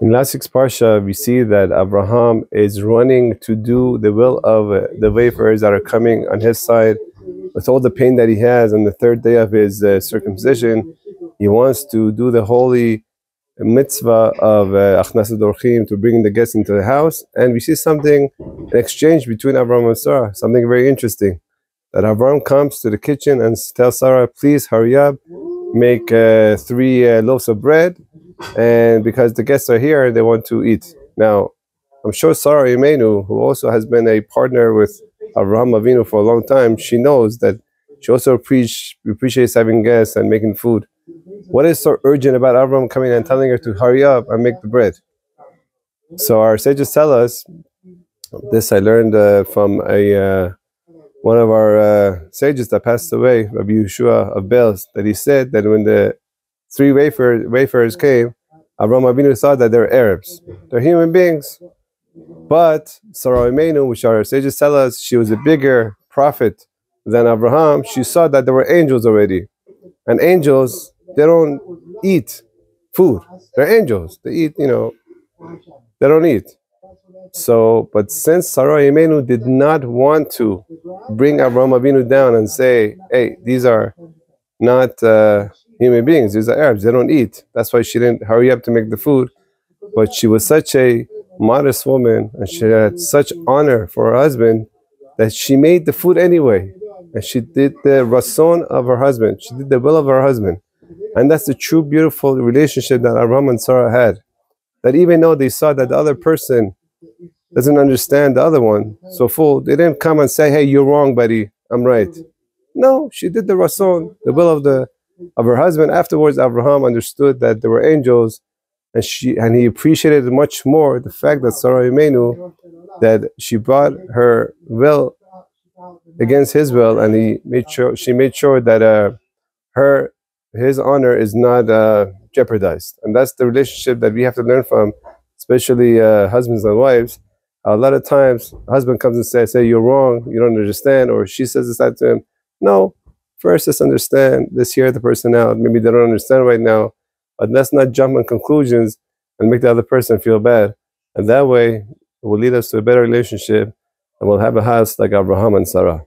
In last week's parsha, we see that Abraham is running to do the will of the wafers that are coming on his side. With all the pain that he has on the third day of his circumcision, he wants to do the holy mitzvah of Achnasat Orchim, to bring the guests into the house. And we see something, an exchange between Abraham and Sarah, something very interesting. That Abraham comes to the kitchen and tells Sarah, please hurry up, make 3 loaves of bread, and because the guests are here, they want to eat. Now, I'm sure Sarah Imenu, who also has been a partner with Avraham Avinu for a long time, she knows that she also appreciates having guests and making food. What is so urgent about Avraham coming and telling her to hurry up and make the bread? So our sages tell us, this I learned from one of our sages that passed away, Rabbi Yeshua of Belz, that he said that when the 3 wafers came, Avraham Avinu thought that they're Arabs. They're human beings. But Sarah Imenu, which our sages tell us, she was a bigger prophet than Abraham. She saw that there were angels already. And angels, they don't eat food. They're angels. They eat, they don't eat. So, but since Sarah Imenu did not want to bring Avraham Avinu down and say, hey, these are not human beings, these are Arabs, they don't eat. That's why she didn't hurry up to make the food. But she was such a modest woman, and she had such honor for her husband, that she made the food anyway. And she did the rason of her husband. She did the will of her husband. And that's the true beautiful relationship that Abraham and Sarah had. That even though they saw that the other person doesn't understand the other one so full, they didn't come and say, hey, you're wrong, buddy, I'm right. No, she did the rason, the will of her husband. Afterwards, Abraham understood that there were angels, and he appreciated much more the fact that Sarah Imenu, that she brought her will against his will, and she made sure that his honor is not jeopardized. And that's the relationship that we have to learn from, especially husbands and wives. A lot of times, a husband comes and says, you're wrong, you don't understand, or she says this to him. No, first let's understand, let's hear the person out. Maybe they don't understand right now, but let's not jump on conclusions and make the other person feel bad. And that way, it will lead us to a better relationship, and we'll have a house like Abraham and Sarah.